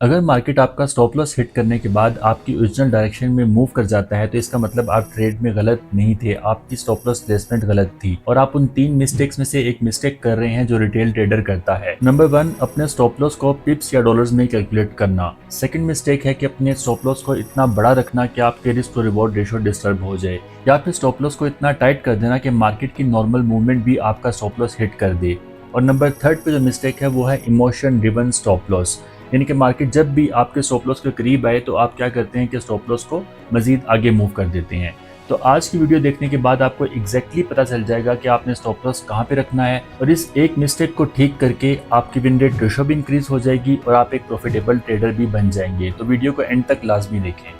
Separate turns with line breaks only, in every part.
अगर मार्केट आपका stop loss hit करने के बाद आपकी ओरिजिनल डायरेक्शन में मूव कर जाता है तो इसका मतलब आप ट्रेड में गलत नहीं थे, आपकी स्टॉप लॉस प्लेसमेंट गलत थी और आप उन 3 मिस्टेक्स में से एक मिस्टेक कर रहे हैं जो रिटेल ट्रेडर करता है। नंबर 1, अपने स्टॉप लॉस को पिप्स या डॉलर्स में कैलकुलेट करना। सेकंड मिस्टेक है कि अपने स्टॉप लॉस को इतना बड़ा रखना कि आपके risk to reward ratio disturb हो जाए, या फिर स्टॉप लॉस को इतना टाइट कर देना कि मार्केट की नॉर्मल मूवमेंट भी आपका स्टॉप लॉस हिट कर दे। और नंबर 3 पे जो मिस्टेक है वो है इमोशन ड्रिवन स्टॉप लॉस, यानी कि मार्केट जब भी आपके स्टॉप लॉस के करीब आए तो आप क्या करते हैं कि स्टॉप लॉस को मजीद आगे मूव कर देते हैं। तो आज की वीडियो देखने के बाद आपको एग्जैक्टली पता चल जाएगा कि आपने स्टॉप लॉस कहाँ पे रखना है, और इस एक मिस्टेक को ठीक करके आपकी विन रेट रेशो भी इंक्रीज हो जाएगी और आप एक प्रॉफिटेबल ट्रेडर भी बन जाएंगे। तो वीडियो को एंड तक लाजमी देखें।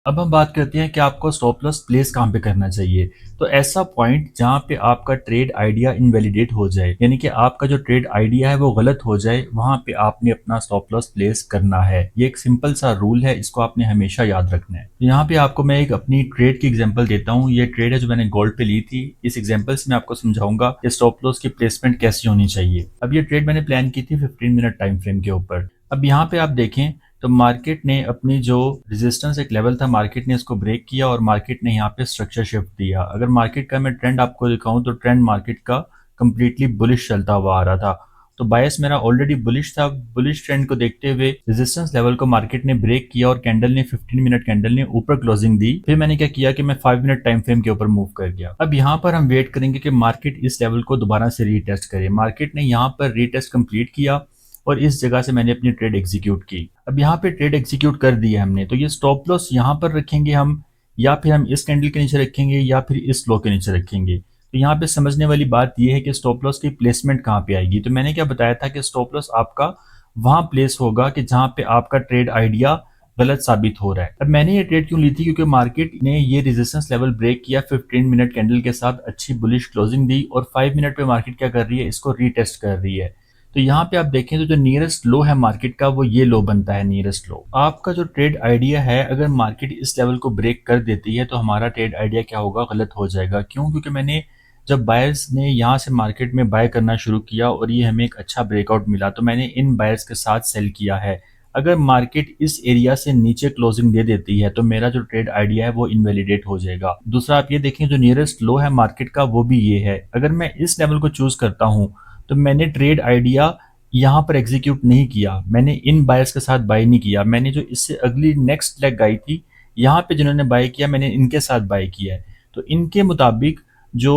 अब हम बात करते हैं कि आपको स्टॉप लॉस प्लेस कहाँ पे करना चाहिए। तो ऐसा पॉइंट जहाँ पे आपका ट्रेड आइडिया इनवैलिडेट हो जाए, यानी कि आपका जो ट्रेड आइडिया है वो गलत हो जाए, वहां पे आपने अपना स्टॉप लॉस प्लेस करना है। ये एक सिंपल सा रूल है, इसको आपने हमेशा याद रखना है। तो यहाँ पे आपको मैं एक अपनी ट्रेड की एग्जांपल देता हूँ। ये ट्रेड है जो मैंने गोल्ड पे ली थी। इस एग्जांपल से मैं आपको समझाऊंगा कि स्टॉप लॉस की प्लेसमेंट कैसी होनी चाहिए। अब ये ट्रेड मैंने प्लान की थी 15 मिनट टाइम फ्रेम के ऊपर। अब यहाँ पे आप देखें तो मार्केट ने अपनी जो रेजिस्टेंस एक लेवल था, मार्केट ने इसको ब्रेक किया और मार्केट ने यहाँ पे स्ट्रक्चर शिफ्ट दिया। अगर मार्केट का मैं ट्रेंड आपको दिखाऊं तो ट्रेंड मार्केट का कंप्लीटली बुलिश चलता हुआ आ रहा था। तो बायस मेरा ऑलरेडी बुलिश था। बुलिश ट्रेंड को देखते हुए रेजिस्टेंस लेवल को मार्केट ने ब्रेक किया और कैंडल ने 15 मिनट कैंडल ने ऊपर क्लोजिंग दी। फिर मैंने क्या किया कि मैं 5 मिनट टाइम फ्रेम के ऊपर मूव कर गया। अब यहाँ पर हम वेट करेंगे कि मार्केट इस लेवल को दोबारा से रीटेस्ट करे। मार्केट ने यहाँ पर रीटेस्ट कंप्लीट किया और इस जगह से मैंने अपनी ट्रेड एग्जीक्यूट की। अब यहाँ पे ट्रेड एग्जीक्यूट कर दी है हमने, तो ये स्टॉप लॉस यहाँ पर रखेंगे हम, या फिर हम इस कैंडल के नीचे रखेंगे, या फिर इस लो के नीचे रखेंगे। तो यहाँ पे समझने वाली बात यह है कि स्टॉप लॉस की प्लेसमेंट कहाँ पे आएगी। तो मैंने क्या बताया था कि स्टॉप लॉस आपका वहां प्लेस होगा कि जहाँ पे आपका ट्रेड आइडिया गलत साबित हो रहा है। अब मैंने ये ट्रेड क्यों ली थी, क्योंकि मार्केट ने ये रेजिस्टेंस लेवल ब्रेक किया, 15 मिनट कैंडल के साथ अच्छी बुलिश क्लोजिंग दी और 5 मिनट पे मार्केट क्या कर रही है, इसको रीटेस्ट कर रही है। तो यहाँ पे आप देखें तो जो नियरेस्ट लो है मार्केट का वो ये लो बनता है, नियरेस्ट लो। आपका जो ट्रेड आइडिया है, अगर मार्केट इस लेवल को ब्रेक कर देती है तो हमारा ट्रेड आइडिया क्या होगा, गलत हो जाएगा। क्यों? क्योंकि मैंने जब बायर्स ने यहाँ से मार्केट में बाय करना शुरू किया और ये हमें एक अच्छा ब्रेकआउट मिला तो मैंने इन बायर्स के साथ सेल किया है। अगर मार्केट इस एरिया से नीचे क्लोजिंग दे देती है तो मेरा जो ट्रेड आइडिया है वो इनवैलिडेट हो जाएगा। दूसरा आप ये देखें, जो नियरेस्ट लो है मार्केट का वो भी ये है। अगर मैं इस लेवल को चूज करता हूँ तो मैंने ट्रेड आइडिया यहाँ पर एग्जीक्यूट नहीं किया, मैंने इन बायर्स के साथ बाय नहीं किया। मैंने जो इससे अगली नेक्स्ट लेग आई थी यहाँ पे जिन्होंने बाय किया मैंने इनके साथ बाय किया है। तो इनके मुताबिक जो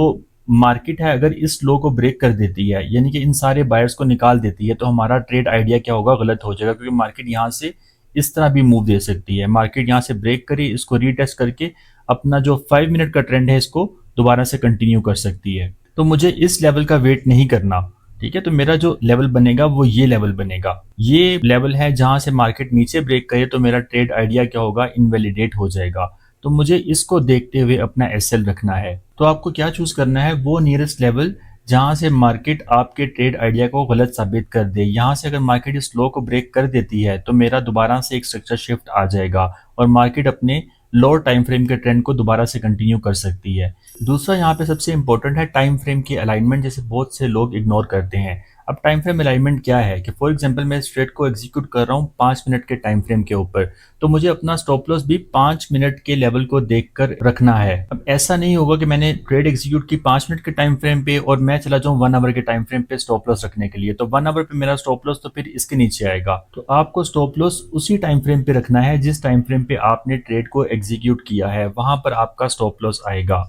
मार्केट है अगर इस लो को ब्रेक कर देती है, यानी कि इन सारे बायर्स को निकाल देती है, तो हमारा ट्रेड आइडिया क्या होगा, गलत हो जाएगा। क्योंकि मार्केट यहाँ से इस तरह भी मूव दे सकती है। मार्केट यहाँ से ब्रेक करे, इसको रीटेस्ट करके अपना जो 5 मिनट का ट्रेंड है इसको दोबारा से कंटिन्यू कर सकती है। तो मुझे इस लेवल का वेट नहीं करना, ठीक है। तो मेरा जो लेवल बनेगा वो ये लेवल बनेगा। ये लेवल है जहां से मार्केट नीचे ब्रेक करे तो मेरा ट्रेड आइडिया क्या होगा, इनवैलिडेट हो जाएगा। तो मुझे इसको देखते हुए अपना एसएल रखना है। तो आपको क्या चूज करना है, वो नियरेस्ट लेवल जहां से मार्केट आपके ट्रेड आइडिया को गलत साबित कर दे। यहां से अगर मार्केट इस लो को ब्रेक कर देती है तो मेरा दोबारा से एक स्ट्रक्चर शिफ्ट आ जाएगा और मार्केट अपने लोअर टाइम फ्रेम के ट्रेंड को दोबारा से कंटिन्यू कर सकती है। दूसरा यहाँ पे सबसे इंपॉर्टेंट है टाइम फ्रेम की अलाइनमेंट, जैसे बहुत से लोग इग्नोर करते हैं। अब टाइम फ्रेम अलाइनमेंट क्या है कि फॉर एग्जांपल मैं इस ट्रेड को एग्जीक्यूट कर रहा हूँ 5 मिनट के टाइम फ्रेम के ऊपर, तो मुझे अपना स्टॉप लॉस भी 5 मिनट के लेवल को देखकर रखना है। अब ऐसा नहीं होगा कि मैंने ट्रेड एग्जीक्यूट की 5 मिनट के टाइम फ्रेम पे और मैं चला जाऊँ 1 आवर के टाइम फ्रेम पे स्टॉप लॉस रखने के लिए, तो 1 आवर पे मेरा स्टॉप लॉस तो फिर इसके नीचे आएगा। तो आपको स्टॉप लॉस उसी टाइम फ्रेम पे रखना है जिस टाइम फ्रेम पे आपने ट्रेड को एग्जीक्यूट किया है, वहां पर आपका स्टॉप लॉस आएगा।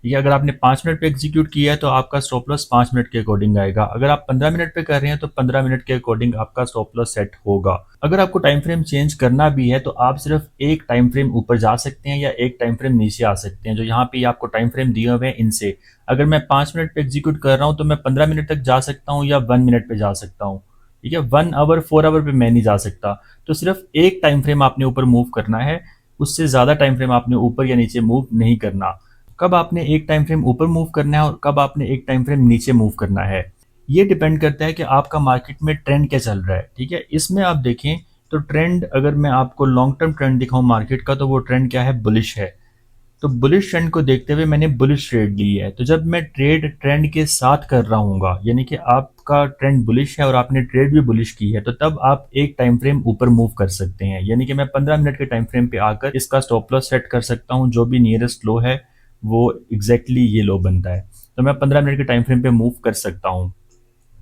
ठीक है, अगर आपने 5 मिनट पे एग्जीक्यूट किया है तो आपका स्टॉप लॉस 5 मिनट के अकॉर्डिंग आएगा। अगर आप 15 मिनट पे कर रहे हैं तो 15 मिनट के अकॉर्डिंग आपका स्टॉप लॉस सेट होगा। अगर आपको टाइम फ्रेम चेंज करना भी है तो आप सिर्फ एक टाइम फ्रेम ऊपर जा सकते हैं या एक टाइम फ्रेम नीचे आ सकते हैं। जो यहाँ पे आपको टाइम फ्रेम दिए हुए हैं इनसे अगर मैं 5 मिनट पे एग्जीक्यूट कर रहा हूँ तो मैं 15 मिनट तक जा सकता हूँ या 1 मिनट पे जा सकता हूँ। ठीक है, 1 आवर 4 आवर पे मैं नहीं जा सकता। तो सिर्फ एक टाइम फ्रेम आपने ऊपर मूव करना है, उससे ज्यादा टाइम फ्रेम आपने ऊपर या नीचे मूव नहीं करना। कब आपने एक टाइम फ्रेम ऊपर मूव करना है और कब आपने एक टाइम फ्रेम नीचे मूव करना है, ये डिपेंड करता है कि आपका मार्केट में ट्रेंड क्या चल रहा है। ठीक है, इसमें आप देखें तो ट्रेंड, अगर मैं आपको लॉन्ग टर्म ट्रेंड दिखाऊं मार्केट का, तो वो ट्रेंड क्या है, बुलिश है। तो बुलिश ट्रेंड को देखते हुए मैंने बुलिश ट्रेड ली है। तो जब मैं ट्रेड ट्रेंड के साथ कर रहा हूँ, यानी कि आप आपका ट्रेंड बुलिश है और आपने ट्रेड भी बुलिश की है, तो तब आप एक टाइम फ्रेम ऊपर मूव कर सकते हैं। यानी कि मैं 15 मिनट के टाइम फ्रेम पे आकर इसका स्टॉप लॉस सेट कर सकता हूँ। जो भी नियरेस्ट लो है वो एग्जैक्टली ये लो बनता है, तो मैं 15 मिनट के टाइम फ्रेम पे मूव कर सकता हूँ।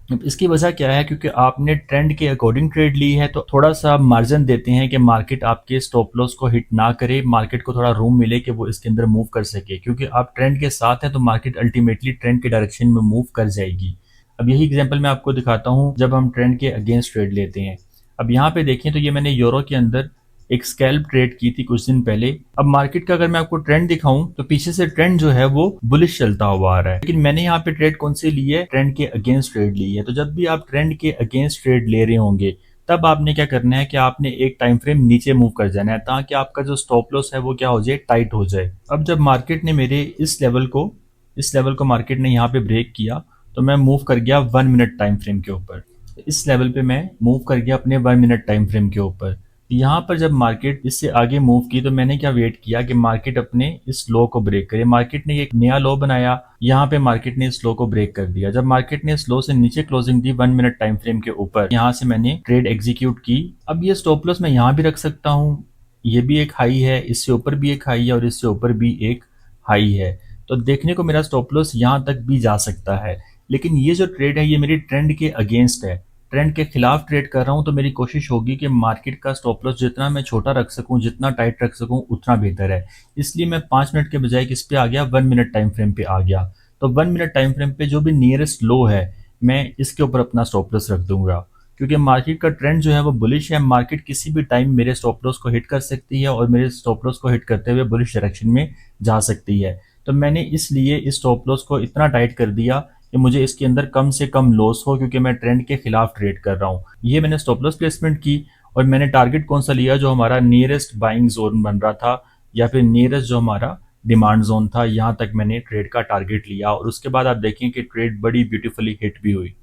अब इसकी वजह क्या है, क्योंकि आपने ट्रेंड के अकॉर्डिंग ट्रेड ली है, तो थोड़ा सा मार्जिन देते हैं कि मार्केट आपके स्टॉप लॉस को हिट ना करे, मार्केट को थोड़ा रूम मिले कि वो इसके अंदर मूव कर सके। क्योंकि आप ट्रेंड के साथ हैं तो मार्केट अल्टीमेटली ट्रेंड के डायरेक्शन में मूव कर जाएगी। अब यही एग्जांपल मैं आपको दिखाता हूँ जब हम ट्रेंड के अगेंस्ट ट्रेड लेते हैं। अब यहाँ पे देखें तो ये मैंने यूरो के अंदर एक स्कैल्प ट्रेड की थी कुछ दिन पहले। अब मार्केट का अगर मैं आपको ट्रेंड दिखाऊं तो पीछे से ट्रेंड जो है वो बुलिश चलता हुआ आ रहा है, लेकिन मैंने यहाँ पे ट्रेड कौन सी ली है, ट्रेंड के अगेंस्ट ट्रेड ली है। तो जब भी आप ट्रेंड के अगेंस्ट ट्रेड ले रहे होंगे तब आपने क्या करना है कि आपने एक टाइम फ्रेम नीचे मूव कर जाना है, ताकि आपका जो स्टॉप लॉस है वो क्या हो जाए, टाइट हो जाए। अब जब मार्केट ने मेरे इस लेवल को मार्केट ने यहाँ पे ब्रेक किया, तो मैं मूव कर गया 1 मिनट टाइम फ्रेम के ऊपर। इस लेवल पे मैं मूव कर गया अपने 1 मिनट टाइम फ्रेम के ऊपर। यहाँ पर जब मार्केट इससे आगे मूव की तो मैंने क्या वेट किया कि मार्केट अपने इस लो को ब्रेक करे। मार्केट ने एक नया लो बनाया, यहाँ पे मार्केट ने इस लो को ब्रेक कर दिया। जब मार्केट ने इस लो से नीचे क्लोजिंग दी 1 मिनट टाइम फ्रेम के ऊपर, यहाँ से मैंने ट्रेड एग्जीक्यूट की। अब ये स्टॉप लॉस मैं यहाँ भी रख सकता हूँ, ये भी एक हाई है, इससे ऊपर भी एक हाई है और इससे ऊपर भी एक हाई है। तो देखने को मेरा स्टॉप लॉस यहाँ तक भी जा सकता है, लेकिन ये जो ट्रेड है ये मेरी ट्रेंड के अगेंस्ट है, ट्रेंड के खिलाफ ट्रेड कर रहा हूं। तो मेरी कोशिश होगी कि मार्केट का स्टॉप लॉस जितना मैं छोटा रख सकूं, जितना टाइट रख सकूं, उतना बेहतर है। इसलिए मैं 5 मिनट के बजाय किस पे आ गया, 1 मिनट टाइम फ्रेम पे आ गया। तो 1 मिनट टाइम फ्रेम पे जो भी नियरेस्ट लो है मैं इसके ऊपर अपना स्टॉप लॉस रख दूंगा, क्योंकि मार्केट का ट्रेंड जो है वो बुलिश है। मार्केट किसी भी टाइम मेरे स्टॉप लॉस को हिट कर सकती है और मेरे स्टॉप लॉस को हिट करते हुए बुलिश डायरेक्शन में जा सकती है। तो मैंने इसलिए इस स्टॉप लॉस को इतना टाइट कर दिया कि मुझे इसके अंदर कम से कम लॉस हो, क्योंकि मैं ट्रेंड के खिलाफ ट्रेड कर रहा हूँ। ये मैंने स्टॉप लॉस प्लेसमेंट की और मैंने टारगेट कौन सा लिया, जो हमारा नियरेस्ट बाइंग जोन बन रहा था या फिर नियरेस्ट जो हमारा डिमांड जोन था, यहाँ तक मैंने ट्रेड का टारगेट लिया। और उसके बाद आप देखें कि ट्रेड बड़ी ब्यूटीफुली हिट भी हुई।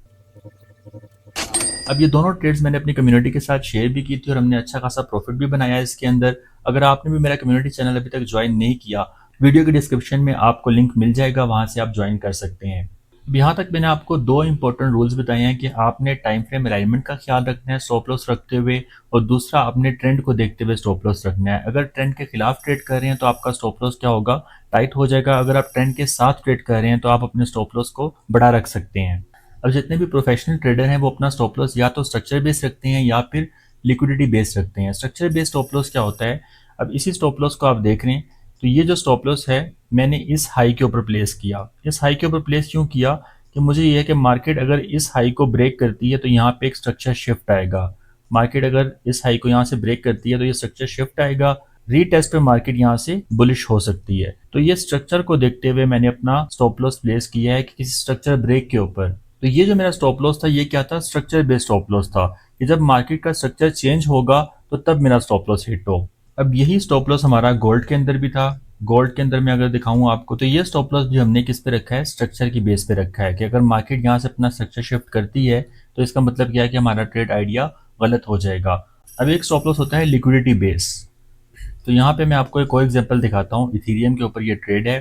अब ये दोनों ट्रेड्स मैंने अपनी कम्युनिटी के साथ शेयर भी की थी और हमने अच्छा खासा प्रॉफिट भी बनाया इसके अंदर। अगर आपने भी मेरा कम्युनिटी चैनल अभी तक ज्वाइन नहीं किया, वीडियो के डिस्क्रिप्शन में आपको लिंक मिल जाएगा, वहां से आप ज्वाइन कर सकते हैं। अब यहाँ तक मैंने आपको दो इंपॉर्टेंट रूल्स बताए हैं कि आपने टाइम फ्रेम अलाइनमेंट का ख्याल रखना है स्टॉप लॉस रखते हुए, और दूसरा आपने ट्रेंड को देखते हुए स्टॉप लॉस रखना है। अगर ट्रेंड के खिलाफ ट्रेड कर रहे हैं तो आपका स्टॉप लॉस क्या होगा, टाइट हो जाएगा। अगर आप ट्रेंड के साथ ट्रेड कर रहे हैं तो आप अपने स्टॉप लॉस को बड़ा रख सकते हैं। अब जितने भी प्रोफेशनल ट्रेडर हैं वो अपना स्टॉप लॉस या तो स्ट्रक्चर बेस्ड रखते हैं या फिर लिक्विडिटी बेस्ड रखते हैं। स्ट्रक्चर बेस्ड स्टॉप लॉस क्या होता है, अब इसी स्टॉप लॉस को आप देख रहे हैं, तो ये जो स्टॉप लॉस है मैंने इस हाई के ऊपर प्लेस किया। इस हाई के ऊपर प्लेस क्यों किया, कि मुझे ये है कि मार्केट अगर इस हाई को ब्रेक करती है तो यहाँ पे एक स्ट्रक्चर शिफ्ट आएगा। मार्केट अगर इस हाई को यहाँ से ब्रेक करती है तो ये स्ट्रक्चर शिफ्ट आएगा, रीटेस्ट पे मार्केट यहाँ से बुलिश हो सकती है। तो ये स्ट्रक्चर को देखते हुए मैंने अपना स्टॉप लॉस प्लेस किया है कि किसी स्ट्रक्चर ब्रेक के ऊपर। तो ये जो मेरा स्टॉप लॉस था ये क्या था, स्ट्रक्चर बेस्ड स्टॉप लॉस था कि जब मार्केट का स्ट्रक्चर चेंज होगा तो तब मेरा स्टॉप लॉस हिट हो। अब यही स्टॉप लॉस हमारा गोल्ड के अंदर भी था। गोल्ड के अंदर मैं अगर दिखाऊं आपको तो ये स्टॉप लॉस भी हमने किस पे रखा है, स्ट्रक्चर की बेस पे रखा है कि अगर मार्केट यहाँ से अपना स्ट्रक्चर शिफ्ट करती है तो इसका मतलब क्या है कि हमारा ट्रेड आइडिया गलत हो जाएगा। अब एक स्टॉप लॉस होता है लिक्विडिटी बेस। तो यहाँ पे मैं आपको एक और एग्जांपल दिखाता हूँ, इथेरियम के ऊपर ये ट्रेड है,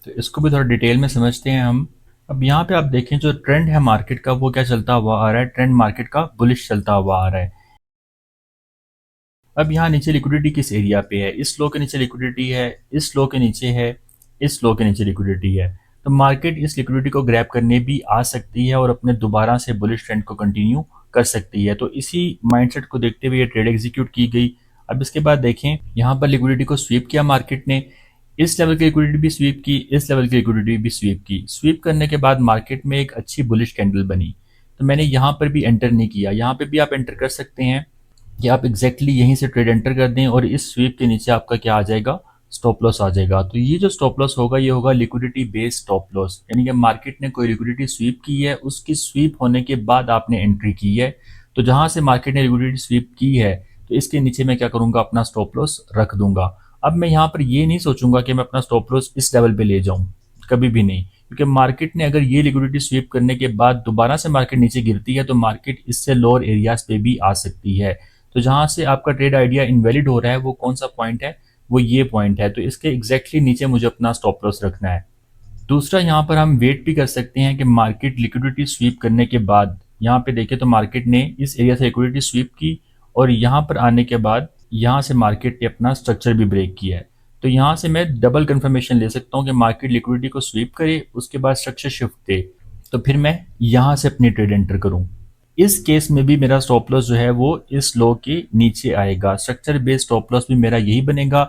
तो इसको भी थोड़ा डिटेल में समझते हैं हम। अब यहाँ पे आप देखें जो ट्रेंड है मार्केट का वो क्या चलता हुआ आ रहा है, ट्रेंड मार्केट का बुलिश चलता हुआ आ रहा है। अब यहाँ नीचे लिक्विडिटी किस एरिया पे है, इस लो के नीचे लिक्विडिटी है, इस लो के नीचे है, इस लो के नीचे लिक्विडिटी है। तो मार्केट इस लिक्विडिटी को ग्रैब करने भी आ सकती है और अपने दोबारा से बुलिश ट्रेंड को कंटिन्यू कर सकती है। तो इसी माइंडसेट को देखते हुए ये ट्रेड एग्जीक्यूट की गई। अब इसके बाद देखें यहाँ पर लिक्विडिटी को स्वीप किया मार्केट ने, इस लेवल की लिक्विडिटी भी स्वीप की, इस लेवल की लिक्विडिटी भी स्वीप की। स्वीप करने के बाद मार्केट में एक अच्छी बुलिश कैंडल बनी, तो मैंने यहाँ पर भी एंटर नहीं किया। यहाँ पे भी आप एंटर कर सकते हैं कि आप एग्जैक्टली यहीं से ट्रेड एंटर कर दें और इस स्वीप के नीचे आपका क्या आ जाएगा, स्टॉप लॉस आ जाएगा। तो ये जो स्टॉप लॉस होगा ये होगा लिक्विडिटी बेस्ड स्टॉप लॉस, यानी कि मार्केट ने कोई लिक्विडिटी स्वीप की है, उसकी स्वीप होने के बाद आपने एंट्री की है। तो जहां से मार्केट ने लिक्विडिटी स्वीप की है तो इसके नीचे मैं क्या करूंगा, अपना स्टॉप लॉस रख दूंगा। अब मैं यहाँ पर ये नहीं सोचूंगा कि मैं अपना स्टॉप लॉस इस लेवल पे ले जाऊं, कभी भी नहीं, क्योंकि मार्केट ने अगर ये लिक्विडिटी स्वीप करने के बाद दोबारा से मार्केट नीचे गिरती है तो मार्केट इससे लोअर एरियाज पे भी आ सकती है। तो जहां से आपका ट्रेड आइडिया इनवैलिड हो रहा है वो कौन सा पॉइंट है, वो ये पॉइंट है। तो इसके एग्जैक्टली नीचे मुझे अपना स्टॉप लॉस रखना है। दूसरा यहाँ पर हम वेट भी कर सकते हैं कि मार्केट लिक्विडिटी स्वीप करने के बाद, यहाँ पे देखें तो मार्केट ने इस एरिया से लिक्विडिटी स्वीप की और यहाँ पर आने के बाद यहाँ से मार्केट ने अपना स्ट्रक्चर भी ब्रेक किया है। तो यहाँ से मैं डबल कंफर्मेशन ले सकता हूँ कि मार्केट लिक्विडिटी को स्वीप करे, उसके बाद स्ट्रक्चर शिफ्ट दे, तो फिर मैं यहाँ से अपनी ट्रेड एंटर करूँ। इस केस में भी मेरा स्टॉप लॉस जो है वो इस लो के नीचे आएगा, स्ट्रक्चर बेस्ड स्टॉप लॉस भी मेरा यही बनेगा।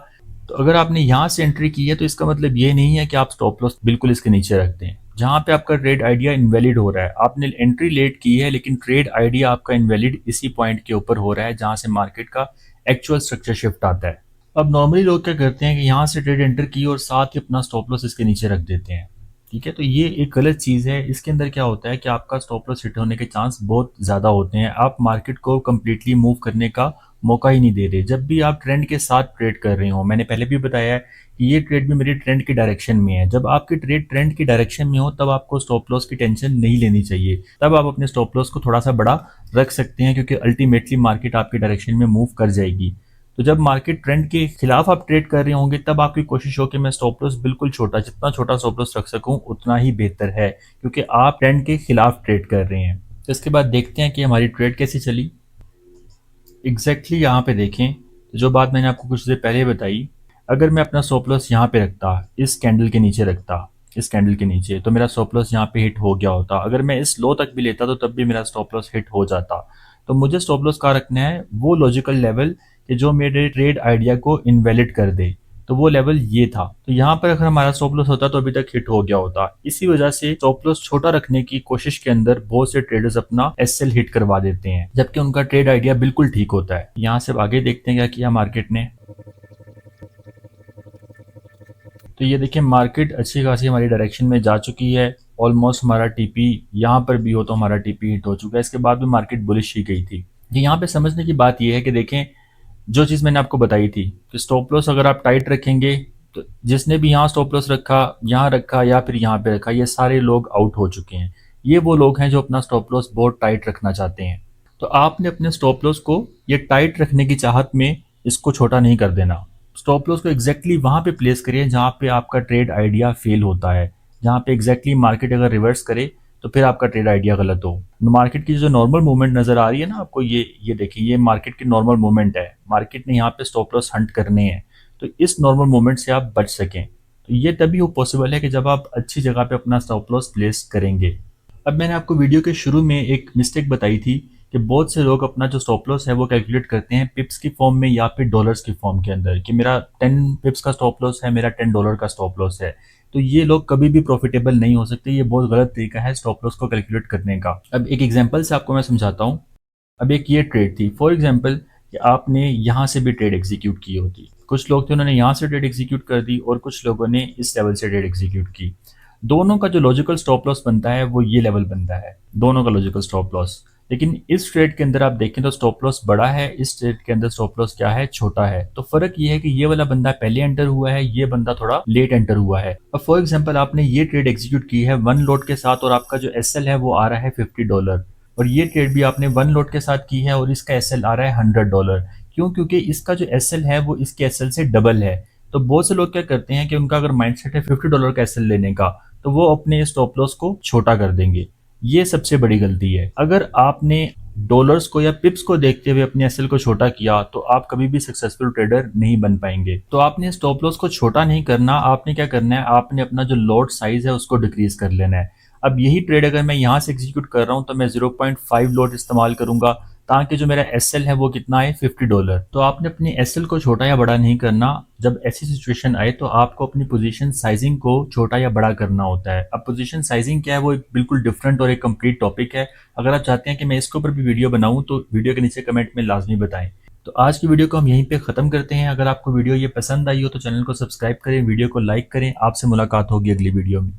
तो अगर आपने यहाँ से एंट्री की है तो इसका मतलब ये नहीं है कि आप स्टॉप लॉस बिल्कुल इसके नीचे रखते हैं। जहाँ पे आपका ट्रेड आइडिया इनवैलिड हो रहा है, आपने एंट्री लेट की है लेकिन ट्रेड आइडिया आपका इनवैलिड इसी पॉइंट के ऊपर हो रहा है जहाँ से मार्केट का एक्चुअल स्ट्रक्चर शिफ्ट आता है। अब नॉर्मली लोग क्या करते हैं कि यहाँ से ट्रेड एंटर की और साथ ही अपना स्टॉप लॉस इसके नीचे रख देते हैं। ठीक है, तो ये एक गलत चीज़ है। इसके अंदर क्या होता है कि आपका स्टॉप लॉस हिट होने के चांस बहुत ज़्यादा होते हैं। आप मार्केट को कम्प्लीटली मूव करने का मौका ही नहीं दे रहे। जब भी आप ट्रेंड के साथ ट्रेड कर रहे हो, मैंने पहले भी बताया है कि ये ट्रेड भी मेरी ट्रेंड की डायरेक्शन में है। जब आपकी ट्रेड ट्रेंड की डायरेक्शन में हो तब आपको स्टॉप लॉस की टेंशन नहीं लेनी चाहिए। तब आप अपने स्टॉप लॉस को थोड़ा सा बड़ा रख सकते हैं क्योंकि अल्टीमेटली मार्केट आपकी डायरेक्शन में मूव कर जाएगी। तो जब मार्केट ट्रेंड के खिलाफ आप ट्रेड कर रहे होंगे तब आपकी कोशिश हो कि मैं स्टॉप लॉस बिल्कुल छोटा, जितना छोटा स्टॉप लॉस रख सकूं उतना ही बेहतर है, क्योंकि आप ट्रेंड के खिलाफ ट्रेड कर रहे हैं। तो इसके बाद देखते हैं कि हमारी ट्रेड कैसी चली। एग्जैक्टली यहाँ पे देखें तो जो बात मैंने आपको कुछ देर पहले बताई, अगर मैं अपना स्टॉप लॉस यहाँ पे रखता, इस कैंडल के नीचे रखता, इस कैंडल के नीचे, तो मेरा स्टॉप लॉस यहाँ पे हिट हो गया होता। अगर मैं इस लो तक भी लेता तो तब भी मेरा स्टॉप लॉस हिट हो जाता। तो मुझे स्टॉप लॉस कहाँ रखना है, वो लॉजिकल लेवल कि जो मेरे ट्रेड आइडिया को इनवैलिड कर दे। तो वो लेवल ये था। तो यहाँ पर अगर हमारा स्टॉप लॉस होता तो अभी तक हिट हो गया होता। इसी वजह से स्टॉप लॉस छोटा रखने की कोशिश के अंदर बहुत से ट्रेडर्स अपना एसएल हिट करवा देते हैं, जबकि उनका ट्रेड आइडिया बिल्कुल ठीक होता है। यहाँ से आगे देखते हैं क्या किया मार्केट ने। तो ये देखिए मार्केट अच्छी खासी हमारी डायरेक्शन में जा चुकी है। ऑलमोस्ट हमारा टीपी यहाँ पर भी हो तो हमारा टीपी हिट हो चुका है। इसके बाद भी मार्केट बुलिश ही गई थी। यहाँ पे समझने की बात यह है कि देखें, जो चीज़ मैंने आपको बताई थी कि स्टॉप लॉस अगर आप टाइट रखेंगे तो जिसने भी यहाँ स्टॉप लॉस रखा, यहाँ रखा या फिर यहाँ पे रखा, ये सारे लोग आउट हो चुके हैं। ये वो लोग हैं जो अपना स्टॉप लॉस बहुत टाइट रखना चाहते हैं। तो आपने अपने स्टॉप लॉस को ये टाइट रखने की चाहत में इसको छोटा नहीं कर देना। स्टॉप लॉस को एग्जैक्टली वहाँ पे प्लेस करिए जहाँ पे आपका ट्रेड आइडिया फेल होता है, जहाँ पे एग्जैक्टली मार्केट अगर रिवर्स करे तो फिर आपका ट्रेड आइडिया गलत हो। मार्केट की जो नॉर्मल मूवमेंट नजर आ रही है ना आपको, ये देखिए, ये मार्केट की नॉर्मल मूवमेंट है। मार्केट ने यहाँ पे स्टॉप लॉस हंट करने हैं, तो इस नॉर्मल मूवमेंट से आप बच सकें। तो ये तभी वो पॉसिबल है कि जब आप अच्छी जगह पे अपना स्टॉप लॉस प्लेस करेंगे। अब मैंने आपको वीडियो के शुरू में एक मिस्टेक बताई थी कि बहुत से लोग अपना जो स्टॉप लॉस है वो कैलकुलेट करते हैं पिप्स की फॉर्म में या फिर डॉलर्स की फॉर्म के अंदर, कि मेरा 10 पिप्स का स्टॉप लॉस है, मेरा $10 का स्टॉप लॉस है। तो ये लोग कभी भी प्रॉफिटेबल नहीं हो सकते। ये बहुत गलत तरीका है स्टॉप लॉस को कैलकुलेट करने का। अब एक एग्जांपल से आपको मैं समझाता हूँ। अब एक ये ट्रेड थी, फॉर एग्जांपल कि आपने यहाँ से भी ट्रेड एग्जीक्यूट की होती। कुछ लोग थे उन्होंने यहाँ से ट्रेड एग्जीक्यूट कर दी और कुछ लोगों ने इस लेवल से ट्रेड एग्जीक्यूट की। दोनों का जो लॉजिकल स्टॉप लॉस बनता है वो ये लेवल बनता है, दोनों का लॉजिकल स्टॉप लॉस। लेकिन इस ट्रेड के अंदर आप देखें तो स्टॉप लॉस बड़ा है, इस ट्रेड के अंदर स्टॉप लॉस क्या है, छोटा है। तो फर्क ये है कि ये वाला बंदा पहले एंटर हुआ है, ये बंदा थोड़ा लेट एंटर हुआ है। अब फॉर एग्जांपल आपने ये ट्रेड एग्जीक्यूट की है 1 लॉट के साथ और आपका जो एसएल है वो आ रहा है $50, और ये ट्रेड भी आपने 1 लॉट के साथ की है और इसका एसएल आ रहा है $100। क्यों? क्योंकि इसका जो एसएल है वो इसके एसएल से डबल है। तो बहुत से लोग क्या करते हैं कि उनका अगर माइंडसेट है $50 का एसएल लेने का, तो वो अपने स्टॉप लॉस को छोटा कर देंगे। ये सबसे बड़ी गलती है। अगर आपने डॉलर्स को या पिप्स को देखते हुए अपने एसएल को छोटा किया तो आप कभी भी सक्सेसफुल ट्रेडर नहीं बन पाएंगे। तो आपने स्टॉप लॉस को छोटा नहीं करना, आपने क्या करना है, आपने अपना जो लॉट साइज है उसको डिक्रीज कर लेना है। अब यही ट्रेड अगर मैं यहाँ से एग्जीक्यूट कर रहा हूँ तो मैं 0.5 लॉट इस्तेमाल करूंगा ताकि जो मेरा एसएल है वो कितना है, $50। तो आपने अपने एसएल को छोटा या बड़ा नहीं करना। जब ऐसी सिचुएशन आए तो आपको अपनी पोजीशन साइजिंग को छोटा या बड़ा करना होता है। अब पोजीशन साइजिंग क्या है वो एक बिल्कुल डिफरेंट और एक कंप्लीट टॉपिक है। अगर आप चाहते हैं कि मैं इसके ऊपर भी वीडियो बनाऊं तो वीडियो के नीचे कमेंट में लाजमी बताएं। तो आज की वीडियो को हम यहीं पे खत्म करते हैं। अगर आपको वीडियो ये पसंद आई हो तो चैनल को सब्सक्राइब करें, वीडियो को लाइक करें। आपसे मुलाकात होगी अगली वीडियो में।